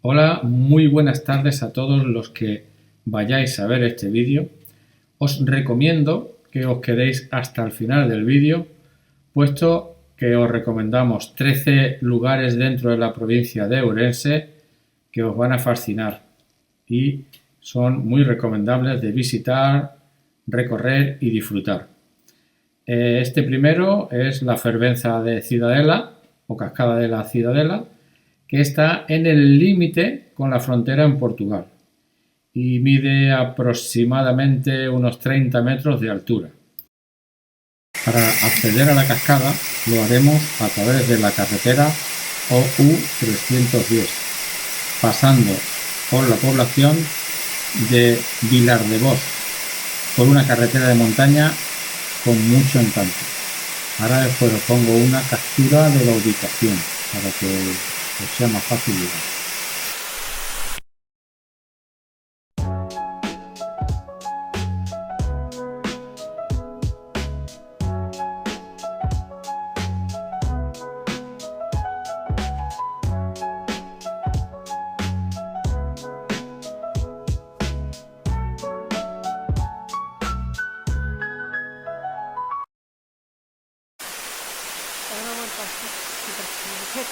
Hola, muy buenas tardes a todos los que vayáis a ver este vídeo. Os recomiendo que os quedéis hasta el final del vídeo, puesto que os recomendamos 13 lugares dentro de la provincia de Ourense que os van a fascinar y son muy recomendables de visitar, recorrer y disfrutar. Este primero es la Fervenza de Ciudadela o Cascada de la Ciudadela, que está en el límite con la frontera en Portugal y mide aproximadamente unos 30 metros de altura. Para acceder a la cascada lo haremos a través de la carretera OU 310, pasando por la población de Vilardevós, por una carretera de montaña con mucho encanto. Ahora después os pongo una captura de la ubicación para que os sea más fácil llegar.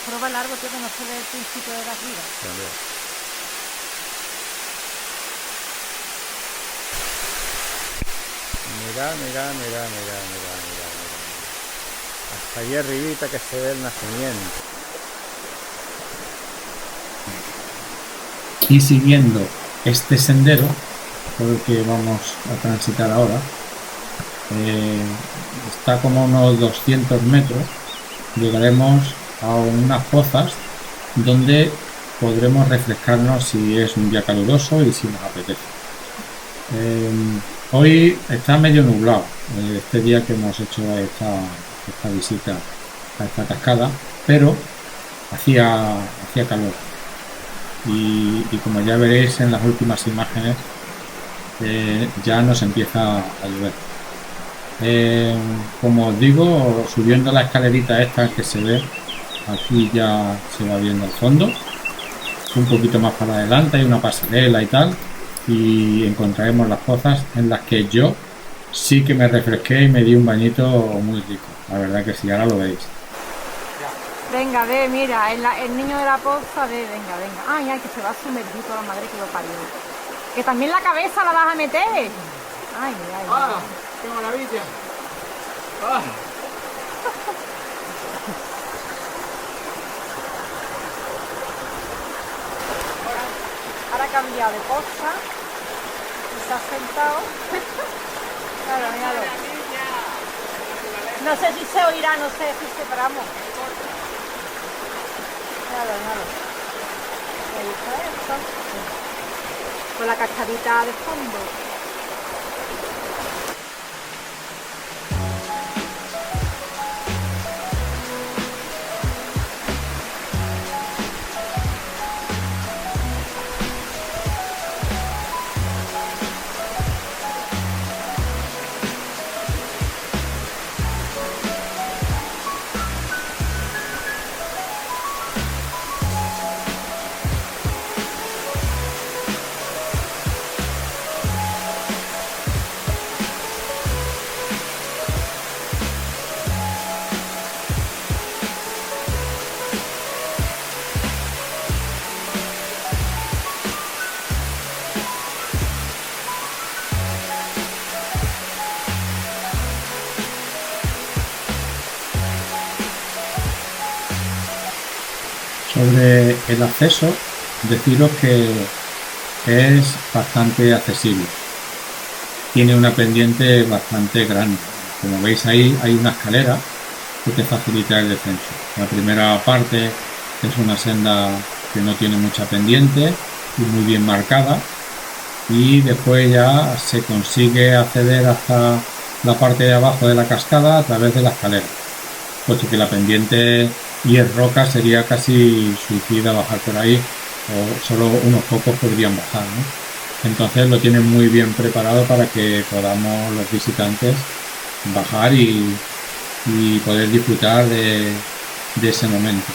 Prueba largo, tío, que no se ve el principio de la vida. Mira. Hasta allí arribita que se ve el nacimiento. Y siguiendo este sendero por el que vamos a transitar ahora, está como a unos 200 metros, llegaremos a unas pozas donde podremos refrescarnos si es un día caluroso y si nos apetece. Hoy está medio nublado, este día que hemos hecho esta visita a esta cascada, pero hacía calor y como ya veréis en las últimas imágenes, ya nos empieza a llover. Como os digo, subiendo la escalerita esta que se ve, aquí ya se va viendo el fondo, un poquito más para adelante hay una pasarela y tal, y encontraremos las pozas en las que yo sí que me refresqué y me di un bañito muy rico, la verdad que sí, ahora lo veis. Venga, ve, mira, el niño de la poza, ve, venga. Ay, que se va a sumergir toda la madre que lo parió. Que también la cabeza la vas a meter. Ay. ¡Ah! ¡Qué maravilla! ¡Ah! Ahora ha cambiado de poza y se ha sentado. Claro, míralo. No sé si se oirá, no sé si separamos. Míralo. Ahí está esto. Con la cascadita de fondo. Sobre el acceso, deciros que es bastante accesible. Tiene una pendiente bastante grande. Como veis ahí hay una escalera que te facilita el descenso. La primera parte es una senda que no tiene mucha pendiente y muy bien marcada, y después ya se consigue acceder hasta la parte de abajo de la cascada a través de la escalera, puesto que la pendiente y es roca, sería casi suicida bajar por ahí, o solo unos pocos podrían bajar, ¿no? Entonces lo tienen muy bien preparado para que podamos los visitantes bajar y poder disfrutar de ese momento.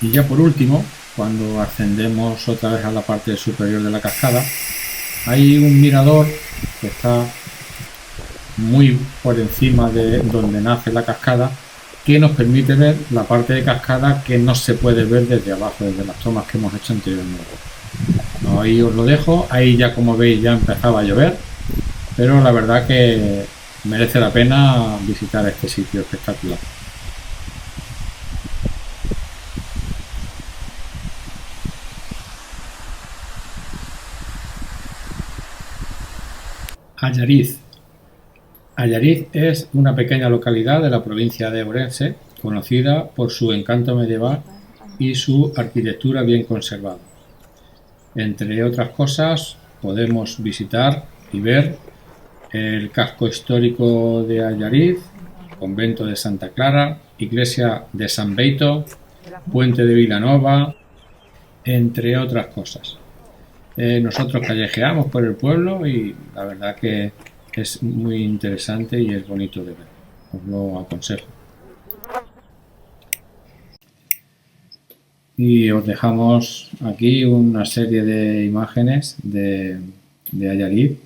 Y ya por último, cuando ascendemos otra vez a la parte superior de la cascada, hay un mirador que está muy por encima de donde nace la cascada, que nos permite ver la parte de cascada que no se puede ver desde abajo, desde las tomas que hemos hecho anteriormente. Ahí os lo dejo. Ahí ya, como veis, ya empezaba a llover, pero la verdad que merece la pena visitar este sitio espectacular. Allariz. Allariz es una pequeña localidad de la provincia de Ourense, conocida por su encanto medieval y su arquitectura bien conservada. Entre otras cosas, podemos visitar y ver el casco histórico de Allariz, convento de Santa Clara, iglesia de San Beito, puente de Vilanova, entre otras cosas. Nosotros callejeamos por el pueblo y la verdad que es muy interesante y es bonito de ver. Os lo aconsejo. Y os dejamos aquí una serie de imágenes de Allariz,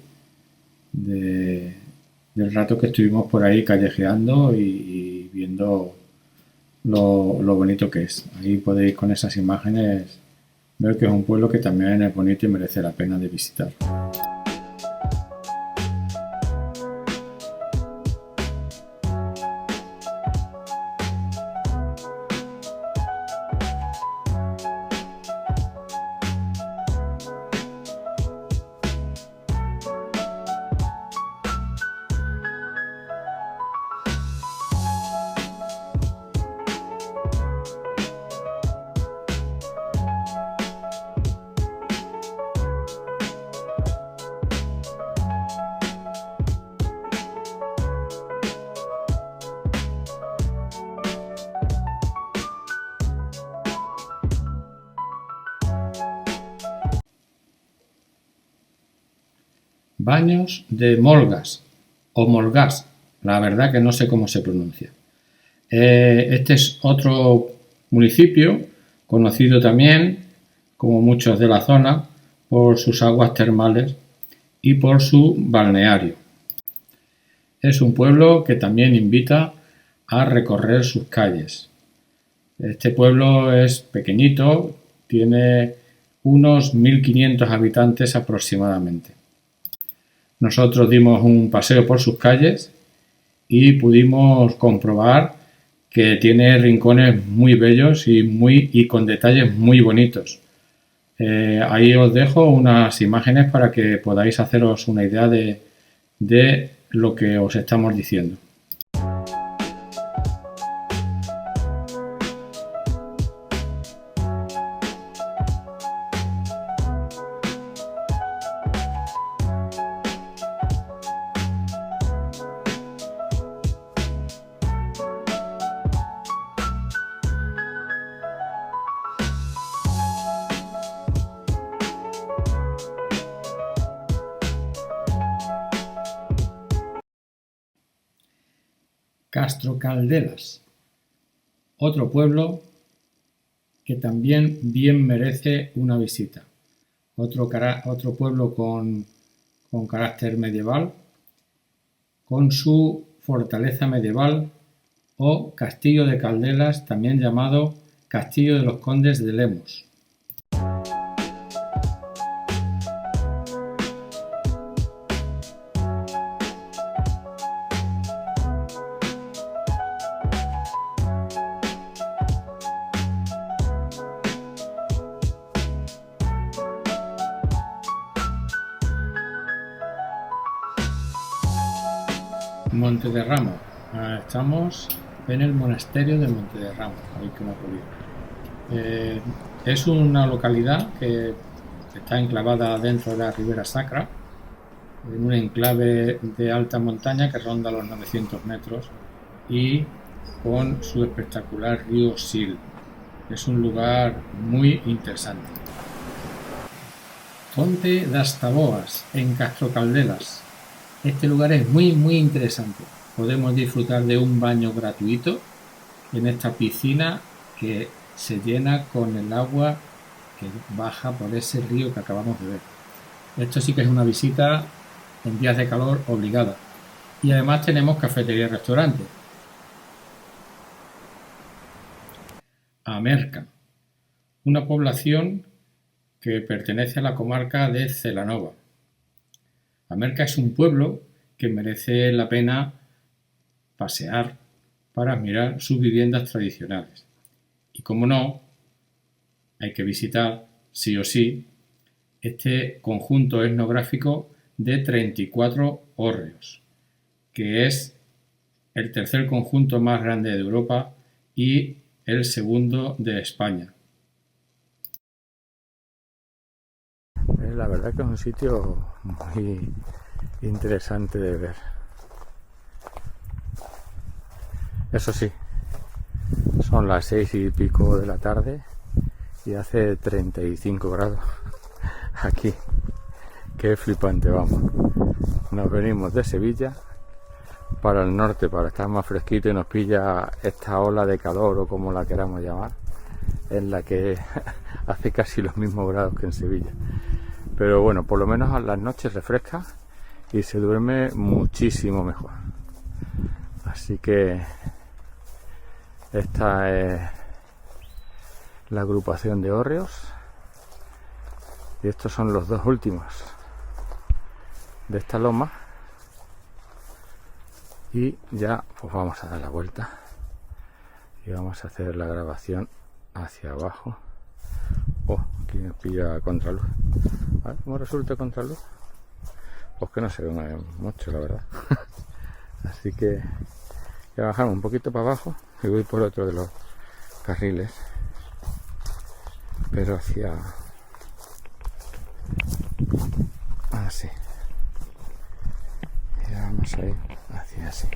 del rato que estuvimos por ahí callejeando y viendo lo bonito que es. Ahí podéis, con esas imágenes, ver que es un pueblo que también es bonito y merece la pena de visitar. Baños de Molgas o Molgás, la verdad que no sé cómo se pronuncia. Este es otro municipio conocido también, como muchos de la zona, por sus aguas termales y por su balneario. Es un pueblo que también invita a recorrer sus calles. Este pueblo es pequeñito, tiene unos 1500 habitantes aproximadamente. Nosotros dimos un paseo por sus calles y pudimos comprobar que tiene rincones muy bellos y con detalles muy bonitos. Ahí os dejo unas imágenes para que podáis haceros una idea de lo que os estamos diciendo. Castro Caldelas, otro pueblo que también bien merece una visita. Otro pueblo con carácter medieval, con su fortaleza medieval o Castillo de Caldelas, también llamado Castillo de los Condes de Lemos. Montederramo. Estamos en el monasterio de Montederramo. Es una localidad que está enclavada dentro de la Ribera Sacra, en un enclave de alta montaña que ronda los 900 metros y con su espectacular río Sil. Es un lugar muy interesante. Fonte das Taboas, en Castro Caldelas. Este lugar es muy interesante. Podemos disfrutar de un baño gratuito en esta piscina que se llena con el agua que baja por ese río que acabamos de ver. Esto sí que es una visita en días de calor obligada. Y además tenemos cafetería y restaurante. Amerca, una población que pertenece a la comarca de Celanova. Amerca es un pueblo que merece la pena pasear para admirar sus viviendas tradicionales. Y como no, hay que visitar, sí o sí, este conjunto etnográfico de 34 hórreos, que es el tercer conjunto más grande de Europa y el segundo de España. La verdad que es un sitio muy interesante de ver. Eso sí, son las 6 y pico de la tarde y hace 35 grados aquí. Qué flipante, vamos. Nos venimos de Sevilla para el norte para estar más fresquito y nos pilla esta ola de calor o como la queramos llamar, en la que hace casi los mismos grados que en Sevilla. Pero bueno, por lo menos a las noches refresca y se duerme muchísimo mejor. Así que esta es la agrupación de hórreos y estos son los dos últimos de esta loma. Y ya pues vamos a dar la vuelta y vamos a hacer la grabación hacia abajo. Oh, aquí nos pilla a contraluz. A ver cómo resulta contraluz. Pues que no se ve mucho, la verdad. Así que voy a bajar un poquito para abajo y voy por otro de los carriles, pero hacia así. Y vamos a ir hacia así.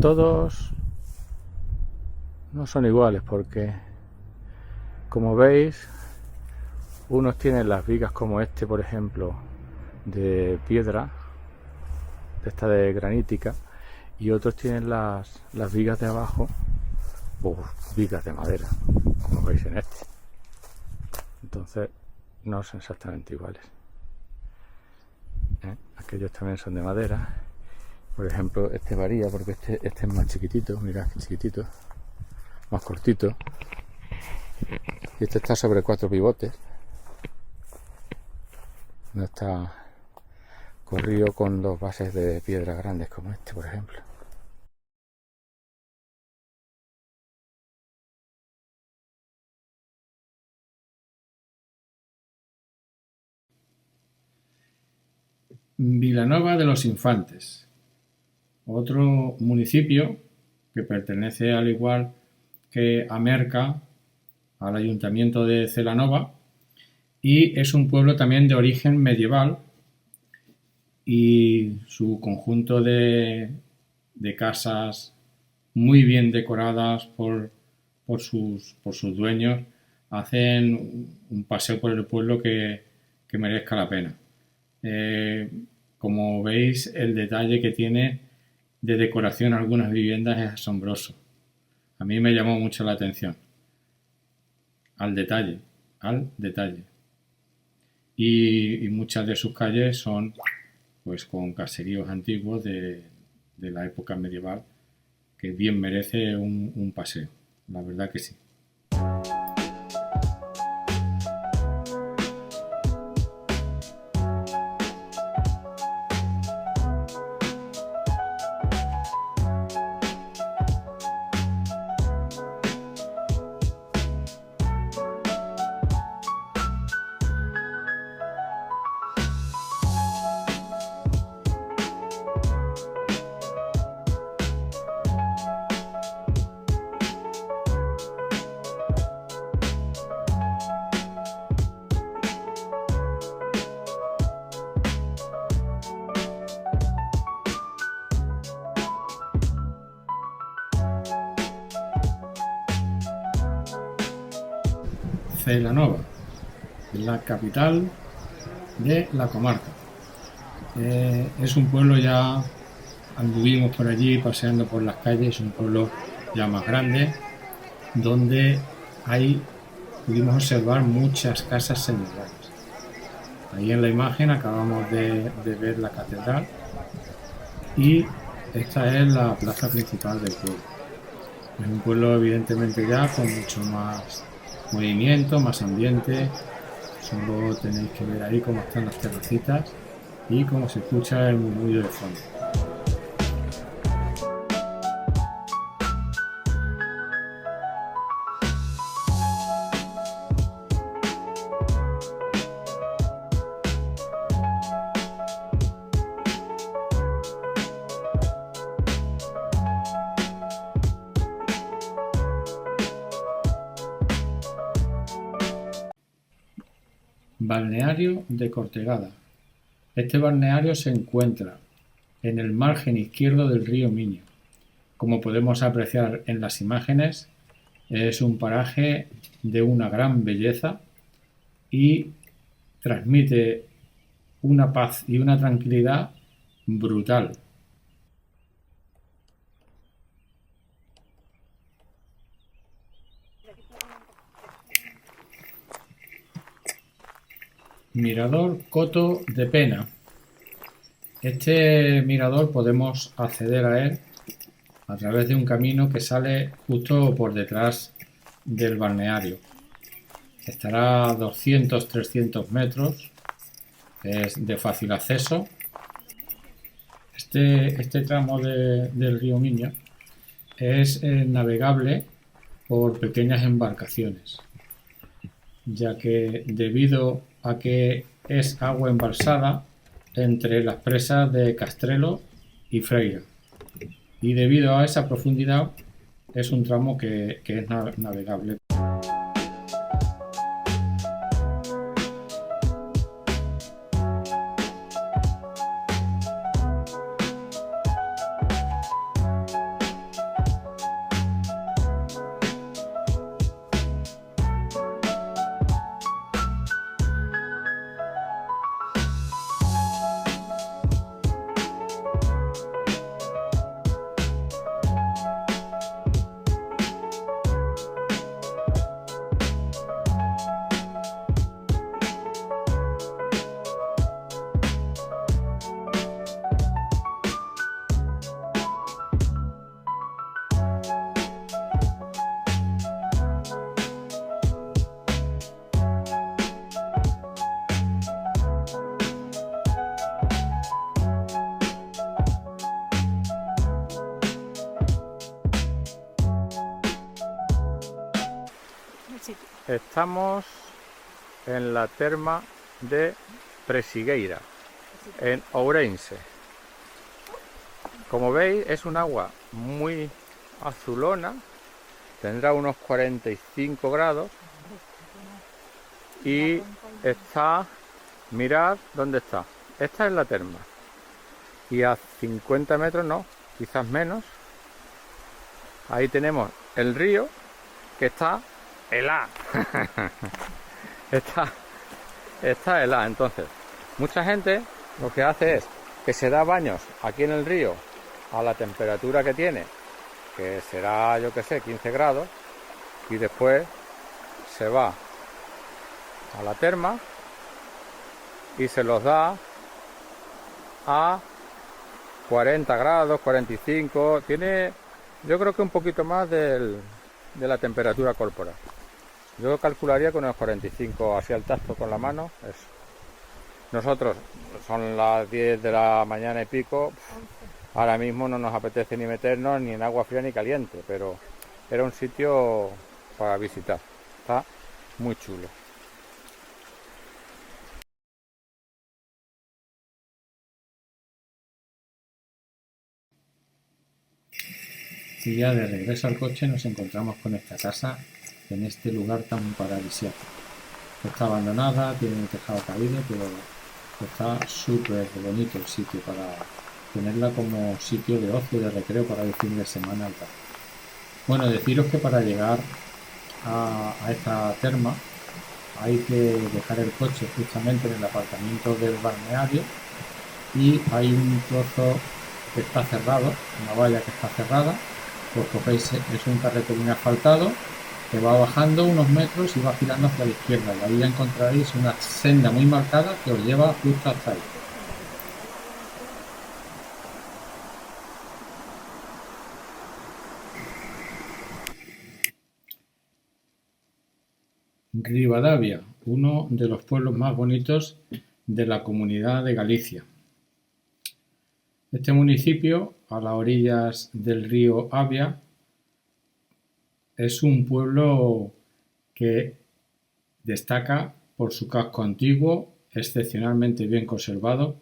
Todos no son iguales porque, como veis, unos tienen las vigas como este, por ejemplo, de piedra, de esta de granítica, y otros tienen las vigas de abajo, vigas de madera, como veis en este. Entonces no son exactamente iguales. Aquellos también son de madera. Por ejemplo, este varía porque este es más chiquitito, mirad que chiquitito, más cortito. Y este está sobre 4 pivotes. No está corrido con 2 bases de piedra grandes como este, por ejemplo. Vilanova de los Infantes, otro municipio que pertenece al igual que Amerca al ayuntamiento de Celanova y es un pueblo también de origen medieval y su conjunto de casas muy bien decoradas por sus dueños hacen un paseo por el pueblo que merezca la pena. Como veis, el detalle que tiene de decoración algunas viviendas es asombroso. A mí me llamó mucho la atención. Al detalle. Y muchas de sus calles son pues con caseríos antiguos de la época medieval que bien merece un paseo. La verdad que sí. Celanova, la capital de la comarca. Es un pueblo, ya anduvimos por allí paseando por las calles, es un pueblo ya más grande, donde pudimos observar muchas casas semi-rurales. Ahí en la imagen acabamos de ver la catedral y esta es la plaza principal del pueblo. Es un pueblo evidentemente ya con mucho más movimiento, más ambiente. Solo tenéis que ver ahí cómo están las terracitas y cómo se escucha el murmullo de fondo. Balneario de Cortegada. Este balneario se encuentra en el margen izquierdo del río Miño. Como podemos apreciar en las imágenes, es un paraje de una gran belleza y transmite una paz y una tranquilidad brutal. Mirador Coto de Pena. Este mirador podemos acceder a él a través de un camino que sale justo por detrás del balneario. Estará a 200-300 metros, es de fácil acceso. Este tramo del río Miño es navegable por pequeñas embarcaciones, ya que debido a que es agua embalsada entre las presas de Castrelo y Freira, y debido a esa profundidad es un tramo que es navegable. Estamos en la terma de Presigueira, en Ourense. Como veis, es un agua muy azulona, tendrá unos 45 grados y está, mirad dónde está. Esta es la terma y a 50 metros, no, quizás menos, ahí tenemos el río que está helado. está helado. Entonces, mucha gente lo que hace es que se da baños aquí en el río a la temperatura que tiene, que será, yo que sé, 15 grados, y después se va a la terma y se los da a 40 grados, 45, tiene, yo creo que un poquito más de la temperatura corporal. Yo calcularía con unos 45, así al tacto con la mano. Eso. Nosotros, son las 10 de la mañana y pico, ahora mismo no nos apetece ni meternos ni en agua fría ni caliente, pero era un sitio para visitar. Está muy chulo. Y ya de regreso al coche nos encontramos con esta casa en este lugar tan paradisíaco. Está abandonada, tiene un tejado caído, pero está súper bonito el sitio para tenerla como sitio de ocio, de recreo para el fin de semana. Bueno, deciros que para llegar a esta terma, hay que dejar el coche justamente en el aparcamiento del balneario y hay un trozo que está cerrado, una valla que está cerrada, pues cogéis, es un carreterín asfaltado que va bajando unos metros y va girando hacia la izquierda, y ahí ya encontraréis una senda muy marcada que os lleva justo hasta ahí. Rivadavia, uno de los pueblos más bonitos de la Comunidad de Galicia. Este municipio, a las orillas del río Avia, es un pueblo que destaca por su casco antiguo, excepcionalmente bien conservado,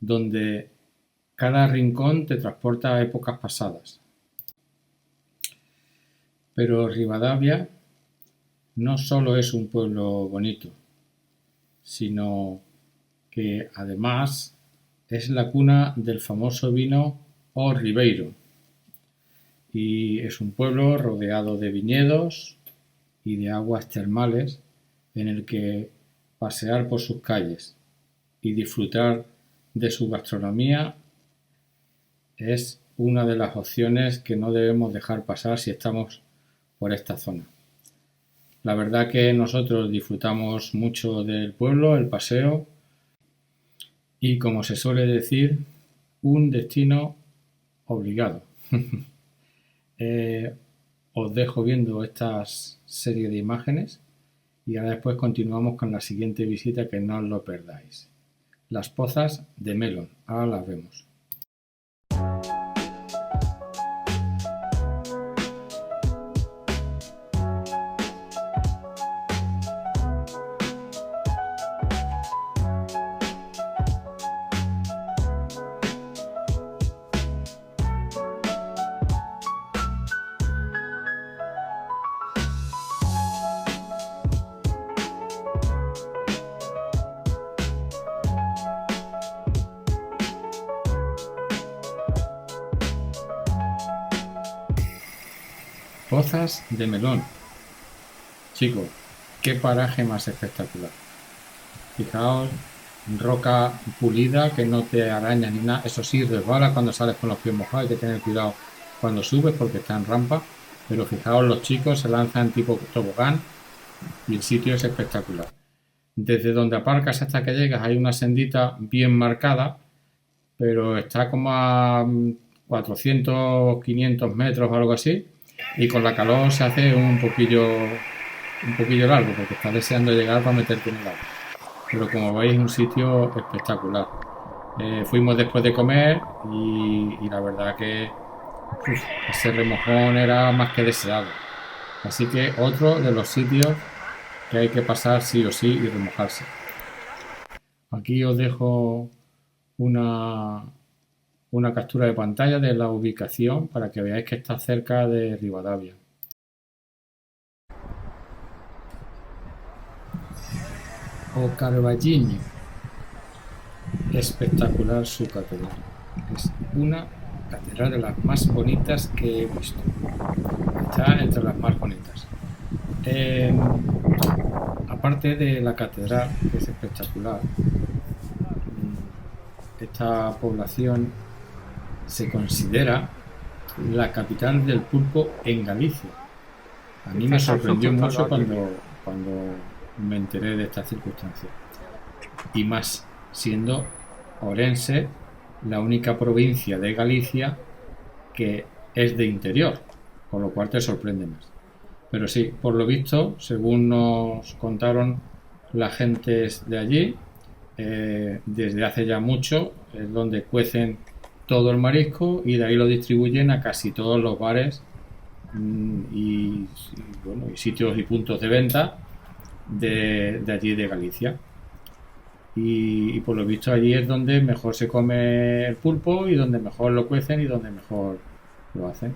donde cada rincón te transporta a épocas pasadas. Pero Rivadavia no solo es un pueblo bonito, sino que además es la cuna del famoso vino O Ribeiro, y es un pueblo rodeado de viñedos y de aguas termales en el que pasear por sus calles y disfrutar de su gastronomía es una de las opciones que no debemos dejar pasar si estamos por esta zona. La verdad que nosotros disfrutamos mucho del pueblo, el paseo, y como se suele decir, un destino obligado. Os dejo viendo esta serie de imágenes y ahora después continuamos con la siguiente visita, que no os lo perdáis. Las Pozas de Melón. Ahora las vemos. Pozas de Melón. Chicos, qué paraje más espectacular. Fijaos, roca pulida que no te araña ni nada. Eso sí, resbala cuando sales con los pies mojados, hay que tener cuidado cuando subes porque está en rampa. Pero fijaos, los chicos se lanzan tipo tobogán y el sitio es espectacular. Desde donde aparcas hasta que llegas hay una sendita bien marcada, pero está como a 400, 500 metros o algo así. Y con la calor se hace un poquillo largo porque estás deseando llegar para meterte en el agua. Pero como veis, es un sitio espectacular. Fuimos después de comer y la verdad que ese remojón era más que deseado. Así que otro de los sitios que hay que pasar sí o sí y remojarse. Aquí os dejo una captura de pantalla de la ubicación para que veáis que está cerca de Rivadavia. O Carballiño. Espectacular su catedral. Es una catedral de las más bonitas que he visto. Está entre las más bonitas. Aparte de la catedral, que es espectacular, esta población se considera la capital del pulpo en Galicia. A mí me sorprendió mucho cuando me enteré de esta circunstancia. Y más siendo Orense la única provincia de Galicia que es de interior, con lo cual te sorprende más. Pero sí, por lo visto, según nos contaron las gentes de allí, desde hace ya mucho es donde cuecen todo el marisco y de ahí lo distribuyen a casi todos los bares y sitios y puntos de venta de allí de Galicia. Y por lo visto allí es donde mejor se come el pulpo y donde mejor lo cuecen y donde mejor lo hacen.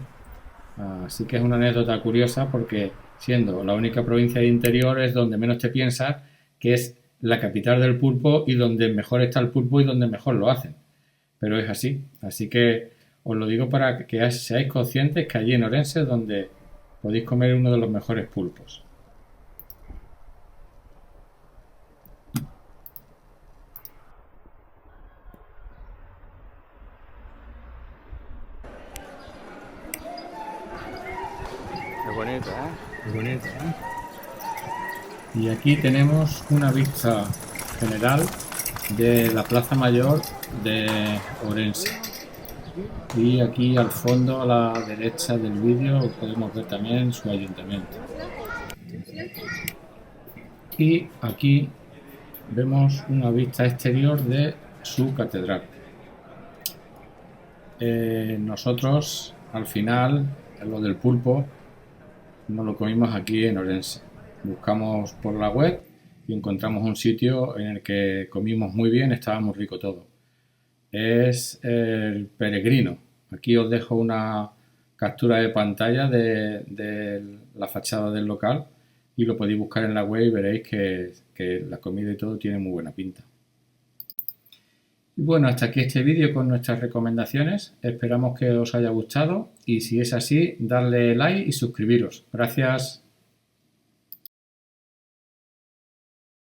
Así que es una anécdota curiosa porque siendo la única provincia de interior es donde menos te piensas que es la capital del pulpo y donde mejor está el pulpo y donde mejor lo hacen. Pero es así. Así que os lo digo para que seáis conscientes que allí en Orense es donde podéis comer uno de los mejores pulpos. bonito, ¿eh? Muy bonito, ¿eh? Y aquí tenemos una vista general de la Plaza Mayor de Orense. Y aquí al fondo, a la derecha del vídeo, podemos ver también su ayuntamiento. Y aquí vemos una vista exterior de su catedral. Nosotros, al final, lo del pulpo, nos lo comimos aquí en Orense. Buscamos por la web y encontramos un sitio en el que comimos muy bien, estaba muy rico todo. Es el Peregrino. Aquí os dejo una captura de pantalla de la fachada del local y lo podéis buscar en la web y veréis que la comida y todo tiene muy buena pinta. Y bueno, hasta aquí este vídeo con nuestras recomendaciones. Esperamos que os haya gustado y si es así, darle like y suscribiros. Gracias.